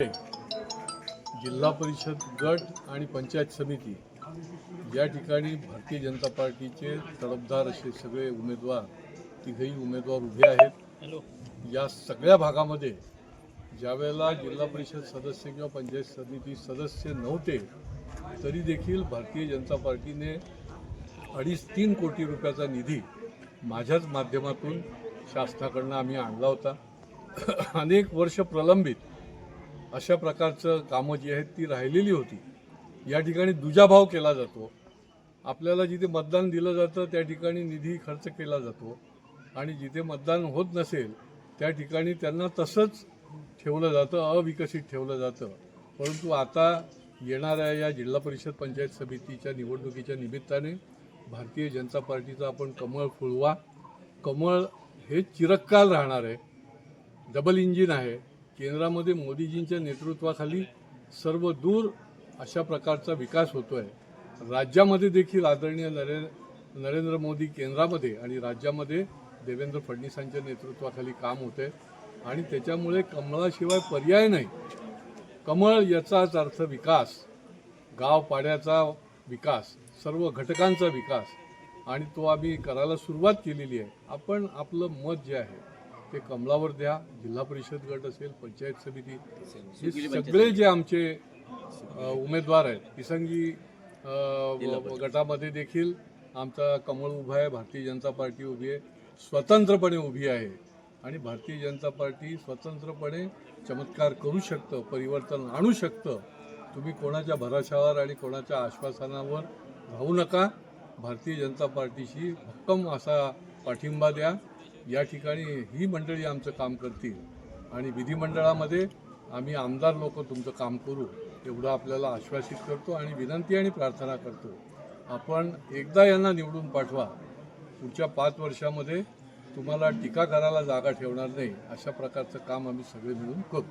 जिल्हा परिषद गट आणि पंचायत समिती या ठिकाणी भारतीय जनता पार्टीचे तडफदार असे सगळे उमेदवार तिघही उमेदवार उभे आहेत। या सगळ्या भागामध्ये ज्यावेळेला जिल्हा परिषद सदस्य किंवा पंचायत समिती सदस्य नव्हते तरी देखील भारतीय जनता पार्टीने 2.5-3 कोटी रुपयाचा निधी माझ्याच माध्यमातून शासनाकडून आम्ही आणला होता। अनेक वर्ष प्रलंबित अशा प्रकारचं कामं जी आहेत ती राहिलेली होती। या ठिकाणी दुजाभाव केला जातो, आपल्याला जिथे मतदान दिलं जातं त्या ठिकाणी निधी खर्च केला जातो आणि जिथे मतदान होत नसेल त्या ठिकाणी त्यांना तसंच ठेवलं जातं, अविकसित ठेवलं जातं। परंतु आता येणाऱ्या या जिल्हा परिषद पंचायत समितीच्या निवडणुकीच्या निमित्ताने भारतीय जनता पार्टीचा आपण कमळ फुलवा। कमळ हे चिरकाल राहणार आहे, डबल इंजिन आहे। केंद्रामध्ये मोदीजींच्या नेतृत्वाखाली सर्व दूर अशा प्रकारचा विकास होतोय। राज्यामध्ये देखील आदरणीय नरेंद्र मोदी केंद्रामध्ये आणि राज्यामध्ये देवेंद्र फडणवीसांच्या नेतृत्वाखाली काम होते आणि त्याच्यामुळे कमळाशिवाय पर्याय नाही। कमळ याचाच अर्थ विकास, गाव पाड्याचा विकास, सर्व घटकांचा विकास आणि तो आम्ही करायला सुरुवात केलेली आहे। आपण आपलं मत जे आहे ते कमळावर द्या। जिल्हा परिषद गट असेल, पंचायत समिती, हे सगळे जे आमचे उमेदवार आहेत, पिसंगी गटामध्ये देखील आमचा कमळ उभा आहे, भारतीय जनता पार्टी उभी आहे, स्वतंत्रपणे उभी आहे आणि भारतीय जनता पार्टी स्वतंत्रपणे चमत्कार करू शकतं, परिवर्तन आणू शकतं। तुम्ही कोणाच्या भरोशावर आणि कोणाच्या आश्वासनावर राहू नका। भारतीय जनता पार्टीशी भक्कम असा पाठिंबा द्या। या ठिकाणी ही मंडळी आमचं काम करतील आणि विधिमंडळामध्ये आम्ही आमदार लोक तुमचं काम करू एवढं आपल्याला आश्वासित करतो आणि विनंती आणि प्रार्थना करतो। आपण एकदा यांना निवडून पाठवा, पुढच्या 5 वर्षामध्ये तुम्हाला टीका करायला जागा ठेवणार नाही, अशा प्रकारचं काम आम्ही सगळे मिळून करू।